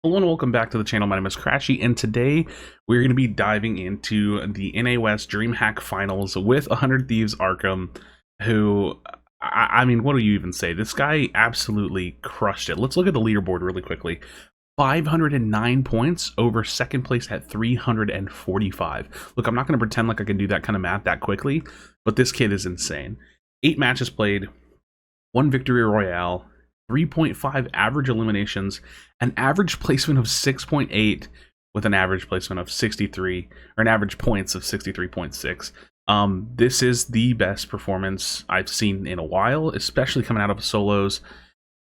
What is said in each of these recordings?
Hello and welcome back to the channel. My name is Krashy, and today we're going to be diving into the NAW Dreamhack Finals with 100 Thieves ARKHRAM, who, I mean, what do you even say? This guy absolutely crushed it. Let's look at the leaderboard really quickly. 509 points over second place at 345. Look, I'm not going to pretend like I can do that kind of math that quickly, but this kid is insane. 8 matches played, 1 victory royale, 3.5 average eliminations, an average placement of 6.8 with an average placement of 63, or an average points of 63.6. This is the best performance I've seen in a while, especially coming out of solos.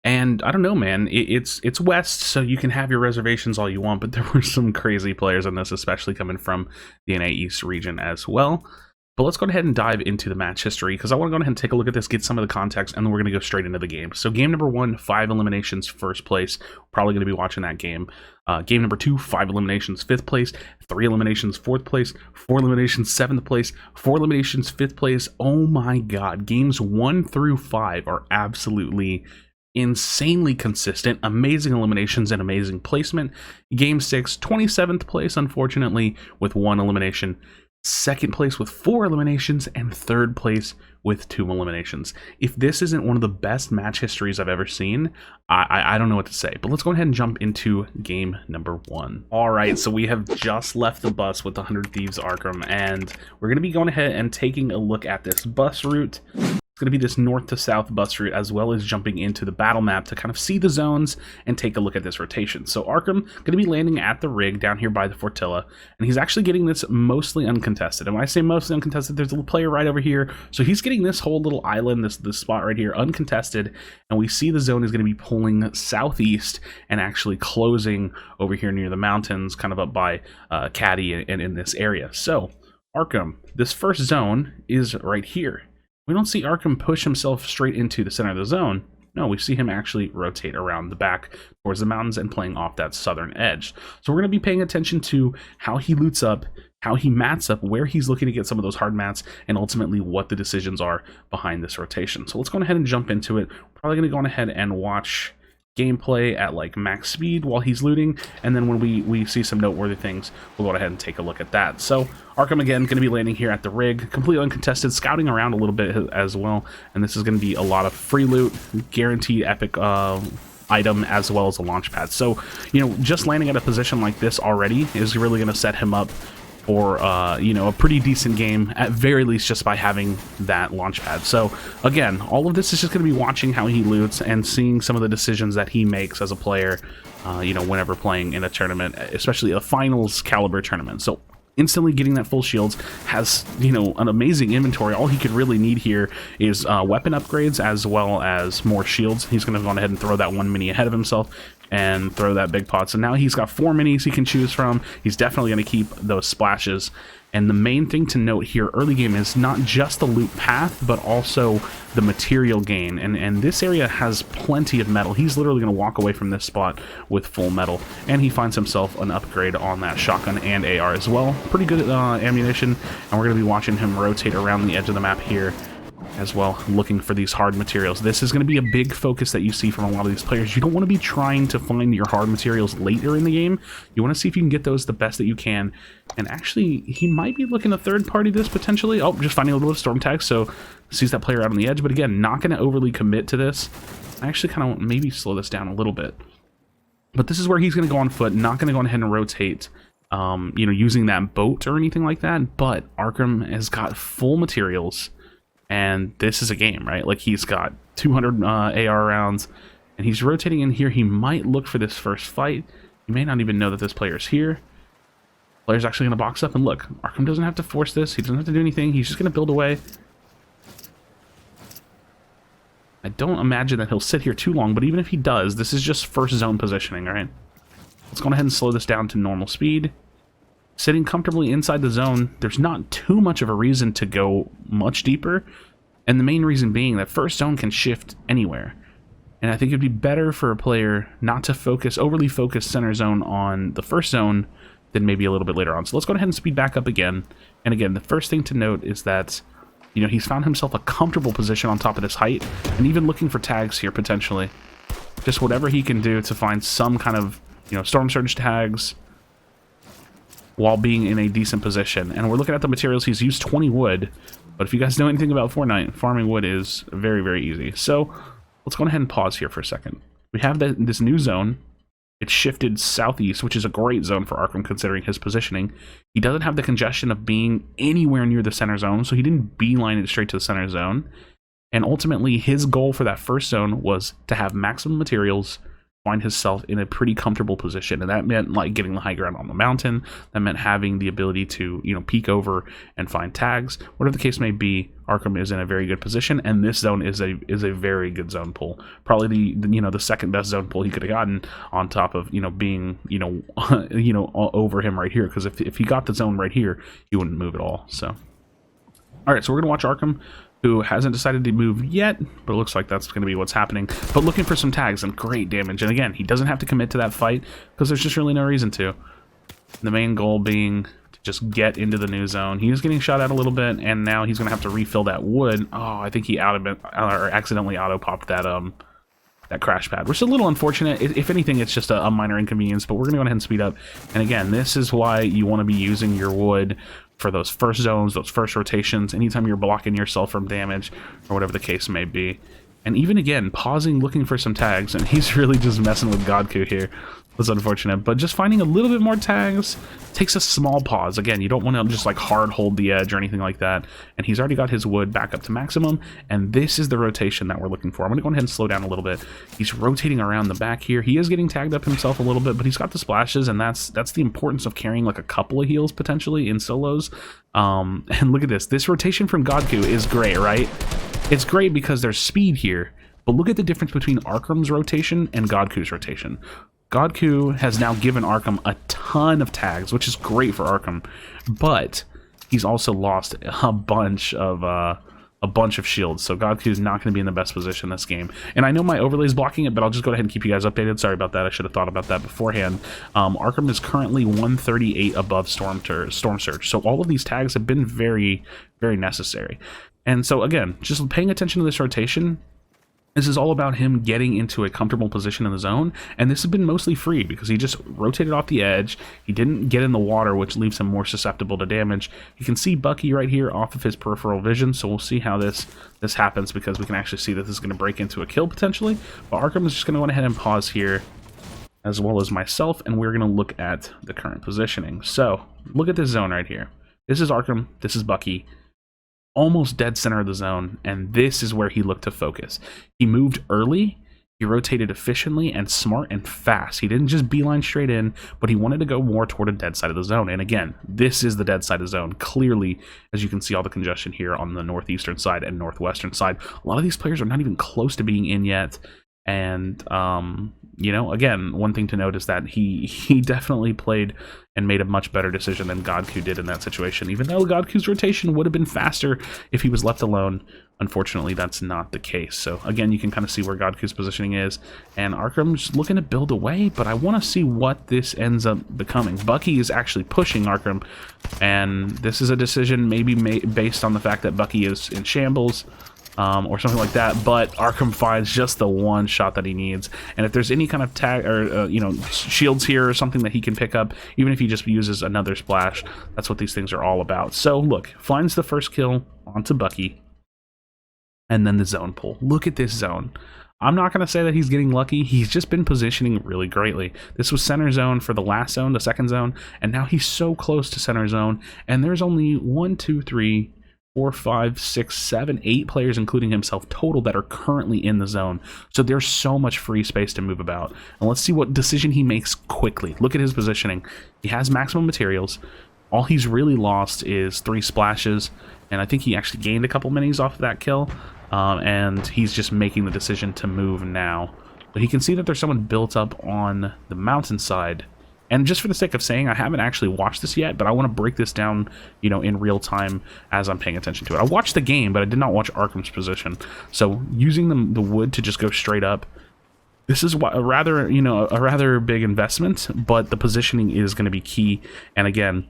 And I don't know, man, it's West, so you can have your reservations all you want, but there were some crazy players in this, especially coming from the NA East region as well. But let's go ahead and dive into the match history, because I want to go ahead and take a look at this, get some of the context, and then we're going to go straight into the game. So game number 1, 5 eliminations, first place. Probably going to be watching that game. Game number 2, 5 eliminations, 5th place. 3 eliminations, 4th place. 4 eliminations, 7th place. 4 eliminations, 5th place. Oh my god. Games 1 through 5 are absolutely insanely consistent. Amazing eliminations and amazing placement. Game 6, 27th place, unfortunately, with 1 elimination. 2nd place with 4 eliminations, and 3rd place with 2 eliminations. If this isn't one of the best match histories I've ever seen, I don't know what to say. But let's go ahead and jump into game number 1. Alright, so we have just left the bus with 100 Thieves ARKHRAM, and we're going to be going ahead and taking a look at this bus route. It's going to be this north to south bus route, as well as jumping into the battle map to kind of see the zones and take a look at this rotation. So ARKHRAM going to be landing at the rig down here by the Fortilla, and he's actually getting this mostly uncontested. And when I say mostly uncontested, there's a little player right over here, so he's getting this whole little island, this spot right here, uncontested, and we see the zone is going to be pulling southeast and actually closing over here near the mountains, kind of up by Caddy and in this area. So ARKHRAM, this first zone is right here. We don't see ARKHRAM push himself straight into the center of the zone. No, we see him actually rotate around the back towards the mountains and playing off that southern edge. So we're going to be paying attention to how he loots up, how he mats up, where he's looking to get some of those hard mats, and ultimately what the decisions are behind this rotation. So let's go ahead and jump into it. Probably going to go on ahead and watch gameplay at like max speed while he's looting, and then when we see some noteworthy things, we'll go ahead and take a look at that. So ARKHRAM again going to be landing here at the rig, completely uncontested, scouting around a little bit as well, and this is going to be a lot of free loot, guaranteed epic item, as well as a launch pad. So, you know, just landing at a position like this already is really going to set him up for you know, a pretty decent game, at very least just by having that launch pad. So again, all of this is just going to be watching how he loots and seeing some of the decisions that he makes as a player, you know, whenever playing in a tournament, especially a finals caliber tournament. So instantly getting that full shields, has, you know, an amazing inventory. All he could really need here is weapon upgrades as well as more shields. He's going to go ahead and throw that 1 mini ahead of himself and throw that big pot. So now he's got 4 minis he can choose from. He's definitely going to keep those splashes. And the main thing to note here early game is not just the loot path, but also the material gain. And this area has plenty of metal. He's literally going to walk away from this spot with full metal. And he finds himself an upgrade on that shotgun and AR as well. Pretty good ammunition. And we're going to be watching him rotate around the edge of the map here as well, looking for these hard materials. This is going to be a big focus that you see from a lot of these players. You don't want to be trying to find your hard materials later in the game. You want to see if you can get those the best that you can. And actually, he might be looking to third party this potentially. Oh, just finding a little bit of storm tag, so sees that player out on the edge. But again, not going to overly commit to this. I actually kind of maybe slow this down a little bit. But this is where he's going to go on foot, not going to go ahead and rotate, you know, using that boat or anything like that. But ARKHRAM has got full materials. And this is a game, right? Like, he's got 200 AR rounds, and he's rotating in here. He might look for this first fight. He may not even know that this player's here. Player's actually going to box up, and look, ARKHRAM doesn't have to force this. He doesn't have to do anything. He's just going to build away. I don't imagine that he'll sit here too long, but even if he does, this is just first zone positioning, right? Let's go ahead and slow this down to normal speed. Sitting comfortably inside the zone, there's not too much of a reason to go much deeper, and the main reason being that first zone can shift anywhere. And I think it'd be better for a player not to overly focus center zone on the first zone than maybe a little bit later on. So let's go ahead and speed back up again. And again, the first thing to note is that, you know, he's found himself a comfortable position on top of this height, and even looking for tags here potentially. Just whatever he can do to find some kind of Storm Surge tags while being in a decent position. And we're looking at the materials. He's used 20 wood, but if you guys know anything about Fortnite, farming wood is very, very easy. So let's go ahead and pause here for a second. We have this new zone. It's shifted southeast, which is a great zone for Arkhram considering his positioning. He doesn't have the congestion of being anywhere near the center zone, so he didn't beeline it straight to the center zone. And ultimately, his goal for that first zone was to have maximum materials, find himself in a pretty comfortable position, and that meant like getting the high ground on the mountain. That meant having the ability to peek over and find tags. Whatever the case may be, Arkhram is in a very good position, and this zone is a very good zone pull. Probably the second best zone pull he could have gotten, on top of being over him right here. Because if he got the zone right here, he wouldn't move at all. So, all right, so we're gonna watch Arkhram, who hasn't decided to move yet, but it looks like that's going to be what's happening. But looking for some tags and great damage. And again, he doesn't have to commit to that fight because there's just really no reason to. The main goal being to just get into the new zone. He is getting shot at a little bit, and now he's going to have to refill that wood. Oh, I think he accidentally auto-popped that crash pad, which is a little unfortunate. If anything, it's just a minor inconvenience, but we're going to go ahead and speed up. And again, this is why you want to be using your wood for those first zones, those first rotations, anytime you're blocking yourself from damage or whatever the case may be. And even again, pausing, looking for some tags, and he's really just messing with Godku here. That's unfortunate, but just finding a little bit more tags takes a small pause. Again, you don't want to just like hard hold the edge or anything like that. And he's already got his wood back up to maximum, and this is the rotation that we're looking for. I'm going to go ahead and slow down a little bit. He's rotating around the back here. He is getting tagged up himself a little bit, but he's got the splashes, and that's the importance of carrying like a couple of heals potentially in solos. And look at this. This rotation from Godku is great, right? It's great because there's speed here, but look at the difference between Arkhram's rotation and Godku's rotation. Godku has now given Arkhram a ton of tags, which is great for Arkhram, but he's also lost a bunch of shields, so Godku is not going to be in the best position this game. And I know my overlay is blocking it, but I'll just go ahead and keep you guys updated. Sorry about that. I should have thought about that beforehand. Arkhram is currently 138 above Storm Surge, so all of these tags have been very, very necessary. And so again, just paying attention to this rotation. This is all about him getting into a comfortable position in the zone, and this has been mostly free because he just rotated off the edge. He didn't get in the water, which leaves him more susceptible to damage. You can see Bucky right here off of his peripheral vision, so we'll see how this happens, because we can actually see that this is going to break into a kill potentially. But Arkhram is just going to go ahead and pause here, as well as myself, and we're going to look at the current positioning. So look at this zone right here. This is Arkhram, this is Bucky. Almost dead center of the zone, and this is where he looked to focus. He moved early, he rotated efficiently and smart and fast. He didn't just beeline straight in, but he wanted to go more toward a dead side of the zone. And again, this is the dead side of the zone. Clearly, as you can see all the congestion here on the northeastern side and northwestern side. A lot of these players are not even close to being in yet. And again, one thing to note is that he definitely played and made a much better decision than Godku did in that situation. Even though Godku's rotation would have been faster if he was left alone, unfortunately that's not the case. So again, you can kind of see where Godku's positioning is, and Arkham's looking to build away, but I want to see what this ends up becoming. Bucky is actually pushing Arkhram, and this is a decision maybe based on the fact that Bucky is in shambles, or something like that, but Arkhram finds just the one shot that he needs. And if there's any kind of tag or shields here or something that he can pick up, even if he just uses another splash, that's what these things are all about. So look, finds the first kill onto Bucky, and then the zone pull. Look at this zone. I'm not going to say that he's getting lucky. He's just been positioning really greatly. This was center zone for the last zone, the second zone, and now he's so close to center zone, and there's only 1, 2, 3, 4, 5, 6, 7, 8 players, including himself, total that are currently in the zone. So there's so much free space to move about. And let's see what decision he makes quickly. Look at his positioning. He has maximum materials. All he's really lost is 3 splashes, and I think he actually gained a couple minis off of that kill. And he's just making the decision to move now. But he can see that there's someone built up on the mountainside. And just for the sake of saying, I haven't actually watched this yet, but I want to break this down, in real time as I'm paying attention to it. I watched the game, but I did not watch Arkham's position. So using the wood to just go straight up, this is a rather big investment, but the positioning is going to be key. And again,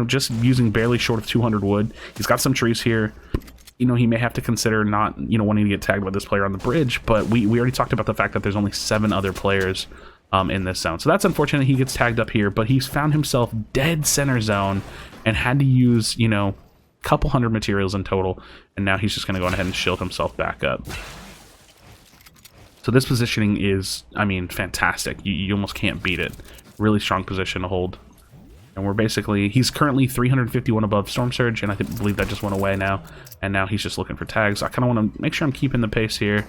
just using barely short of 200 wood, he's got some trees here. He may have to consider not, wanting to get tagged by this player on the bridge, but we already talked about the fact that there's only 7 other players in this zone. So that's unfortunate. He gets tagged up here, but he's found himself dead center zone and had to use, you know, a couple hundred materials in total, and now he's just going to go ahead and shield himself back up. So this positioning is, I mean, fantastic. You almost can't beat it. Really strong position to hold. And we're basically, he's currently 351 above Storm Surge, and I believe that just went away now. And now he's just looking for tags. I kind of want to make sure I'm keeping the pace here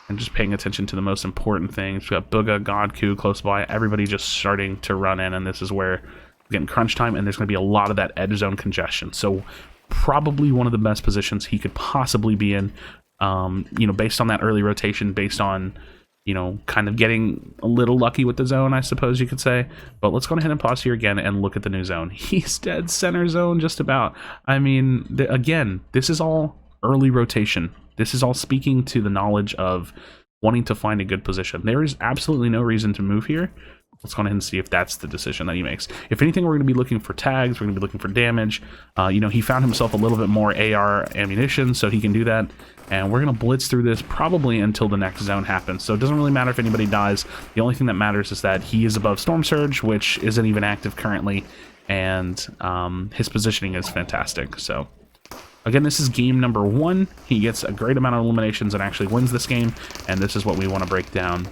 and just paying attention to the most important things. We got Booga, Godku close by, everybody just starting to run in, and this is where we're getting crunch time, and there's going to be a lot of that edge zone congestion. So probably one of the best positions he could possibly be in. You know, based on that early rotation, based on, you know, kind of getting a little lucky with the zone, I suppose you could say. But let's go ahead and pause here again and look at the new zone. He's dead center zone just about. I mean, again, this is all early rotation. This is all speaking to the knowledge of wanting to find a good position. There is absolutely no reason to move here. Let's go ahead and see if that's the decision that he makes. If anything, we're going to be looking for tags. We're going to be looking for damage. You know, he found himself a little bit more AR ammunition, so he can do that. And we're going to blitz through this probably until the next zone happens. So it doesn't really matter if anybody dies. The only thing that matters is that he is above Storm Surge, which isn't even active currently. And his positioning is fantastic. So again, this is game number 1. He gets a great amount of eliminations and actually wins this game. And this is what we want to break down.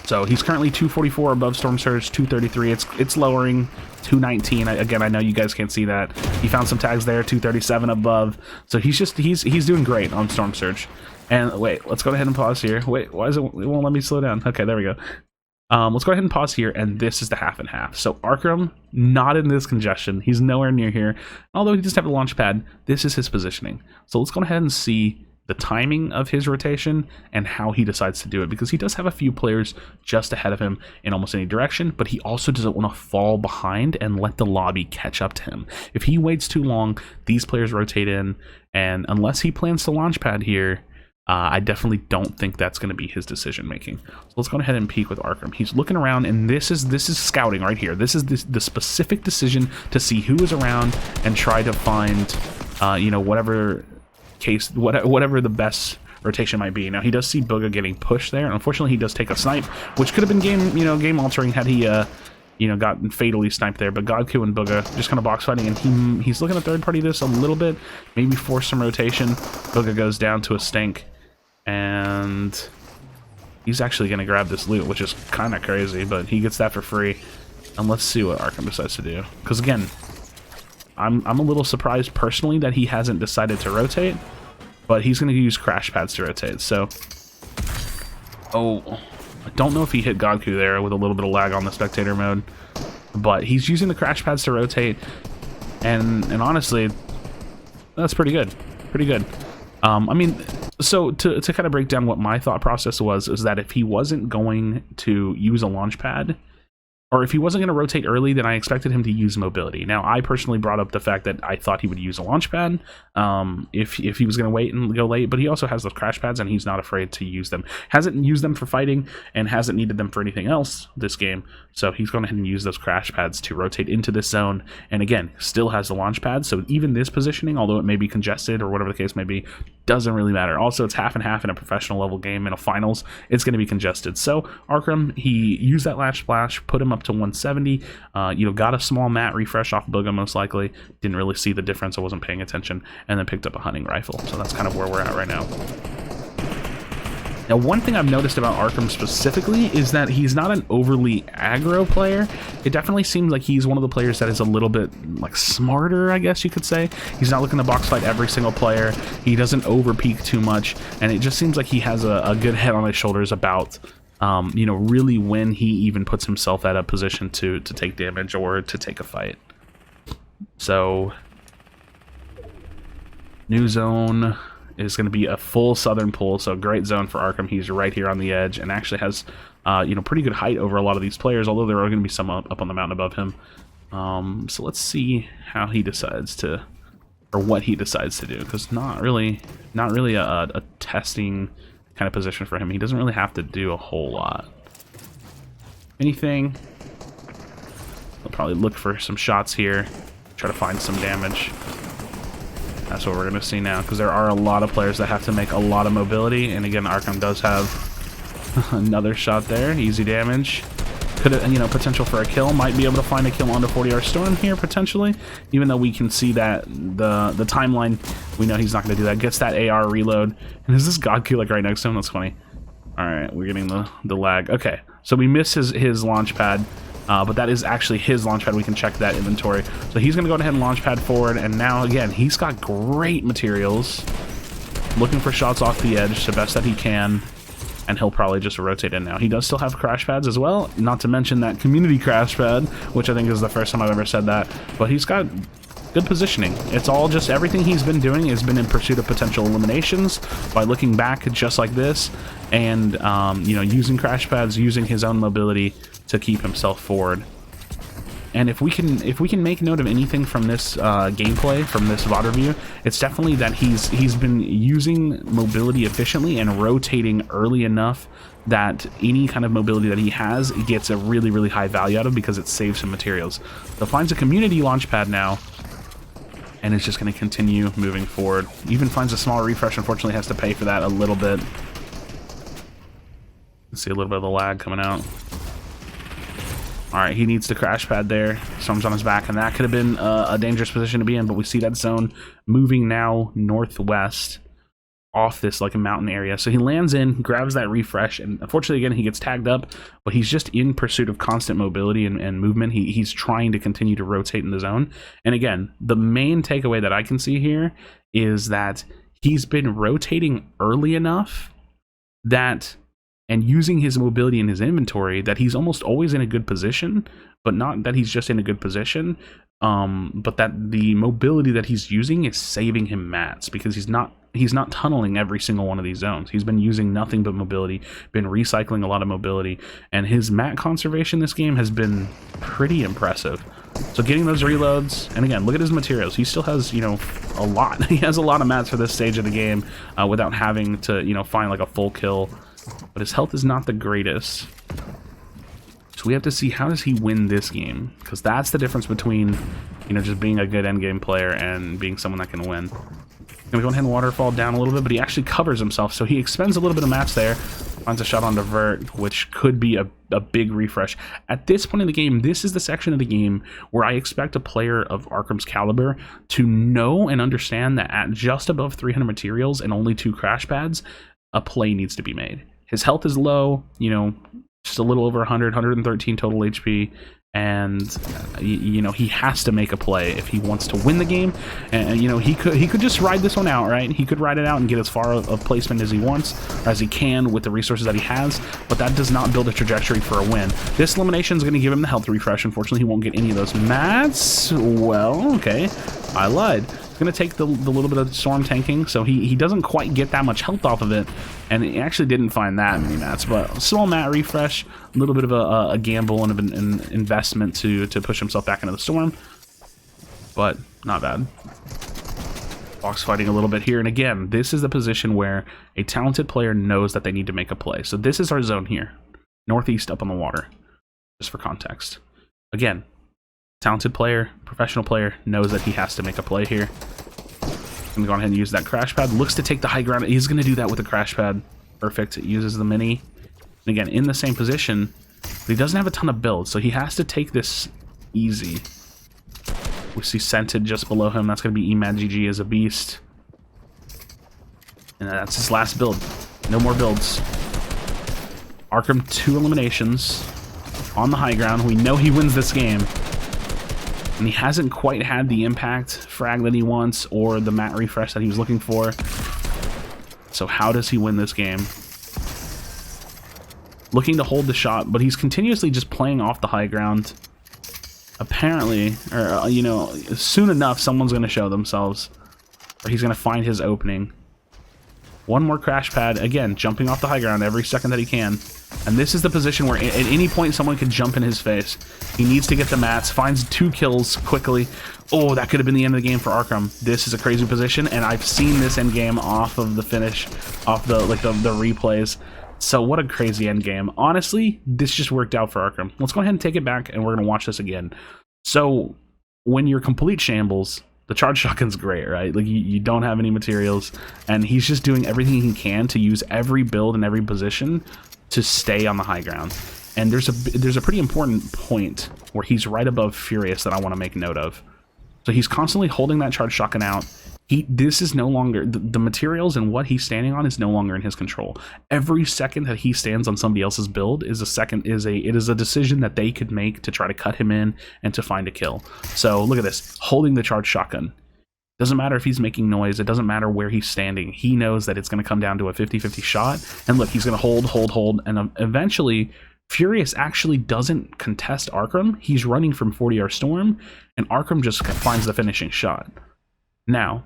So he's currently 244 above Storm Surge, 233. It's lowering, 219. Again, I know you guys can't see that. He found some tags there, 237 above. So he's doing great on Storm Surge. And wait, let's go ahead and pause here. Wait, why is it won't let me slow down? Okay, there we go. Let's go ahead and pause here, and this is the half and half. So ARKHRAM, not in this congestion. He's nowhere near here. Although he does have the launch pad, this is his positioning. So let's go ahead and see the timing of his rotation and how he decides to do it, because he does have a few players just ahead of him in almost any direction, but he also doesn't want to fall behind and let the lobby catch up to him. If he waits too long, these players rotate in, and unless he plans to launch pad here, I definitely don't think that's going to be his decision making. So let's go ahead and peek with ARKHRAM. He's looking around, and this is scouting right here. This is the specific decision to see who is around and try to find, you know, whatever the best rotation might be. Now he does see Booga getting pushed there, and unfortunately he does take a snipe, which could have been game altering had he gotten fatally sniped there. But Godku and Booga just kind of box fighting, and he's looking to third party this a little bit, maybe force some rotation. Booga goes down to a stink, and he's actually going to grab this loot, which is kind of crazy, but he gets that for free. And let's see what ARKHRAM decides to do, because again, I'm a little surprised personally that he hasn't decided to rotate, but he's going to use crash pads to rotate. So, I don't know if he hit Godku there with a little bit of lag on the spectator mode, but he's using the crash pads to rotate, and honestly, that's pretty good. Pretty good. I mean, so to kind of break down what my thought process was, is that if he wasn't going to use a launch pad, or if he wasn't going to rotate early, then I expected him to use mobility. Now, I personally brought up the fact that I thought he would use a launch pad if he was going to wait and go late, but he also has those crash pads, and he's not afraid to use them. Hasn't used them for fighting, and hasn't needed them for anything else this game, so he's going ahead and use those crash pads to rotate into this zone, and again, still has the launch pad, so even this positioning, although it may be congested or whatever the case may be, doesn't really matter. Also, it's half and half in a professional level game. In a finals, it's going to be congested. So ARKHRAM, he used that latch splash, put him up to 170, got a small mat refresh off Booga most likely, didn't really see the difference, I wasn't paying attention, and then picked up a hunting rifle. So that's kind of where we're at right now. Now, one thing I've noticed about ARKHRAM specifically is that he's not an overly aggro player. It definitely seems like he's one of the players that is a little bit like smarter, I guess you could say. He's not looking to box fight every single player. He doesn't over peek too much, and it just seems like he has a good head on his shoulders about really when he even puts himself at a position to take damage or to take a fight. So new zone is going to be a full southern pull, so great zone for ARKHRAM. He's right here on the edge and actually has pretty good height over a lot of these players, although there are going to be some up on the mountain above him. So let's see how he decides to, or what he decides to do, because not really a testing kind of position for him. He doesn't really have to do a whole lot. Anything, he'll probably look for some shots here, try to find some damage. That's what we're going to see now, because there are a lot of players that have to make a lot of mobility, and again, ARKHRAM does have Another shot there, easy damage. Could have, you know, potential for a kill. Might be able to find a kill on the 40R Storm here, potentially. Even though we can see that the timeline, we know he's not going to do that. Gets that AR reload. And is this God Q like right next to him? That's funny. Alright, we're getting the lag. Okay, so we miss his launch pad. But that is actually his launch pad. We can check that inventory. So he's going to go ahead and launch pad forward. And now, again, he's got great materials. Looking for shots off the edge the best that he can. And he'll probably just rotate in now. He does still have crash pads as well, not to mention that community crash pad, which I think is the first time I've ever said that. But he's got good positioning. It's all just everything he's been doing has been in pursuit of potential eliminations by looking back just like this and you know, using crash pads, using his own mobility to keep himself forward. And if we can make note of anything from this gameplay, from this VOD review, it's definitely that he's been using mobility efficiently and rotating early enough that any kind of mobility that he has gets a really, really high value out of because it saves him materials. So finds a community launch pad now, and it's just going to continue moving forward. Even finds a small refresh, unfortunately has to pay for that a little bit. Let's see a little bit of the lag coming out. Alright, he needs the crash pad there. Storm's on his back, and that could have been a dangerous position to be in, but we see that zone moving now northwest off this like a mountain area. So he lands in, grabs that refresh, and unfortunately again he gets tagged up, but he's just in pursuit of constant mobility and movement. He's trying to continue to rotate in the zone. And again, the main takeaway that I can see here is that he's been rotating early enough that, and using his mobility in his inventory, that he's almost always in a good position, but not that he's just in a good position, but that the mobility that he's using is saving him mats, because he's not tunneling every single one of these zones. He's been using nothing but mobility, been recycling a lot of mobility, and his mat conservation this game has been pretty impressive. So getting those reloads, and again, look at his materials. He still has, you know, a lot. He has a lot of mats for this stage of the game without having to, you know, find like a full kill. But his health is not the greatest. So we have to see, how does he win this game? Because that's the difference between, you know, just being a good endgame player and being someone that can win. Gonna go ahead and waterfall down a little bit, but he actually covers himself. So he expends a little bit of mats there. Finds a shot on divert, which could be a big refresh. At this point in the game, this is the section of the game where I expect a player of Arkhram's caliber to know and understand that at just above 300 materials and only 2 crash pads, a play needs to be made. His health is low, you know, just a little over 100, 113 total HP, and you know, he has to make a play if he wants to win the game. And you know, he could just ride this one out, right? He could ride it out and get as far of placement as he wants, or as he can with the resources that he has, but that does not build a trajectory for a win. This elimination is going to give him the health refresh. Unfortunately, he won't get any of those mats. Well, okay, I lied. Going to take the little bit of storm tanking, so he doesn't quite get that much health off of it, and he actually didn't find that many mats, but small mat refresh, a little bit of a gamble and an investment to push himself back into the storm, but not bad. Box fighting a little bit here, and again, this is the position where a talented player knows that they need to make a play. So this is our zone here, northeast up on the water, just for context. Again, talented player, professional player, knows that he has to make a play here. Gonna go ahead and use that crash pad. Looks to take the high ground. He's gonna do that with a crash pad. Perfect. It uses the mini. And again, in the same position, but he doesn't have a ton of build, so he has to take this easy. We see Scented just below him. That's gonna be EMAD-GG as a beast. And that's his last build. No more builds. Arkhram 2 eliminations on the high ground. We know he wins this game. And he hasn't quite had the impact frag that he wants or the mat refresh that he was looking for. So how does he win this game? Looking to hold the shot, but he's continuously just playing off the high ground. Apparently, or you know, soon enough someone's going to show themselves, or he's going to find his opening. One more crash pad, again, jumping off the high ground every second that he can. And this is the position where at any point someone could jump in his face. He needs to get the mats, finds 2 kills quickly. Oh, that could have been the end of the game for Arkhram. This is a crazy position, and I've seen this end game off of the finish, off the replays. So what a crazy end game. Honestly, this just worked out for Arkhram. Let's go ahead and take it back, and we're going to watch this again. So when you're complete shambles, the charge shotgun's great, right? Like you don't have any materials, and he's just doing everything he can to use every build and every position to stay on the high ground. And there's a pretty important point where he's right above Furious that I want to make note of. So he's constantly holding that charge shotgun out. This is no longer, the materials and what he's standing on is no longer in his control. Every second that he stands on somebody else's build is a decision that they could make to try to cut him in and to find a kill. So look at this, holding the charged shotgun. Doesn't matter if he's making noise, it doesn't matter where he's standing. He knows that it's going to come down to a 50-50 shot. And look, he's going to hold, and eventually Furious actually doesn't contest ARKHRAM. He's running from 40R Storm, and ARKHRAM just finds the finishing shot. Now,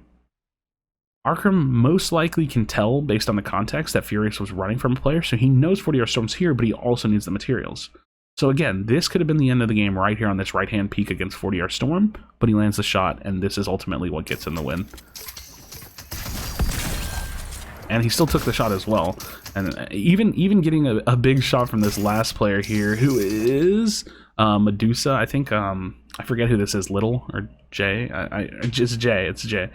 ARKHRAM most likely can tell, based on the context, that Furious was running from a player, so he knows 40R Storm's here, but he also needs the materials. So again, this could have been the end of the game right here on this right-hand peak against 40R Storm, but he lands the shot, and this is ultimately what gets him the win. And he still took the shot as well. And even getting a big shot from this last player here, who is Medusa, I think. I forget who this is, Little or Jay. It's Jay.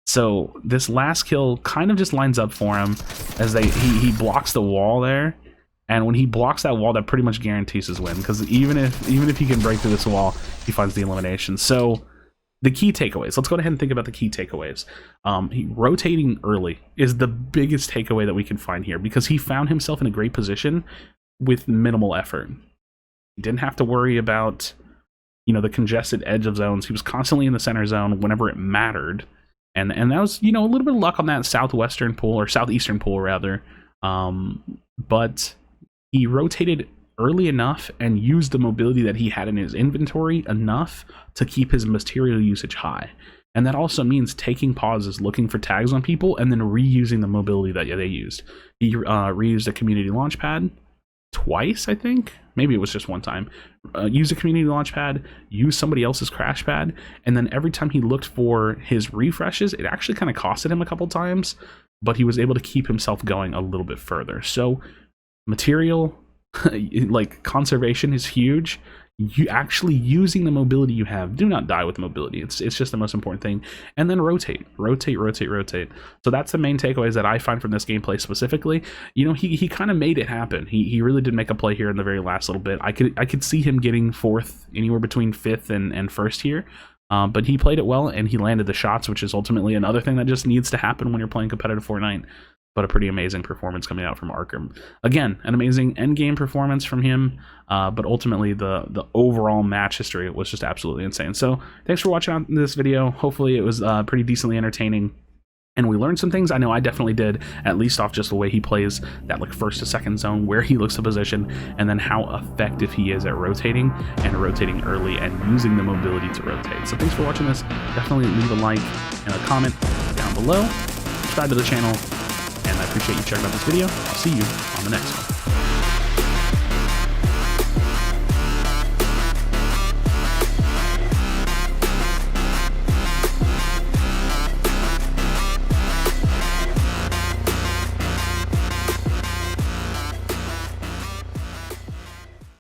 So this last kill kind of just lines up for him as he blocks the wall there, and when he blocks that wall, that pretty much guarantees his win, because even if he can break through this wall, he finds the elimination. So the key takeaways. Let's go ahead and think about the key takeaways. Rotating early is the biggest takeaway that we can find here, because he found himself in a great position with minimal effort. He didn't have to worry about, the congested edge of zones. He was constantly in the center zone whenever it mattered. And that was, a little bit of luck on that southwestern pool, or southeastern pool rather. But he rotated early enough and used the mobility that he had in his inventory enough to keep his material usage high. And that also means taking pauses, looking for tags on people, and then reusing the mobility that they used. He reused a community launch pad twice, I think. Maybe it was just one time. Use a community launch pad, use somebody else's crash pad, and then every time he looked for his refreshes, it actually kind of costed him a couple times, but he was able to keep himself going a little bit further. So material, like conservation, is huge. You actually using the mobility you have. Do not die with mobility. It's just the most important thing. And then rotate. So that's the main takeaways that I find from this gameplay specifically. He kind of made it happen. He really did make a play here in the very last little bit. I could see him getting fourth, anywhere between fifth and first here. But he played it well, and he landed the shots, which is ultimately another thing that just needs to happen when you're playing competitive Fortnite. But a pretty amazing performance coming out from ARKHRAM. Again, an amazing endgame performance from him, but ultimately the overall match history was just absolutely insane. So thanks for watching this video. Hopefully it was pretty decently entertaining, and we learned some things. I know I definitely did, at least off just the way he plays that first to second zone, where he looks to position, and then how effective he is at rotating early and using the mobility to rotate. So thanks for watching this. Definitely leave a like and a comment down below. Subscribe to the channel. And I appreciate you checking out this video. I'll see you on the next one.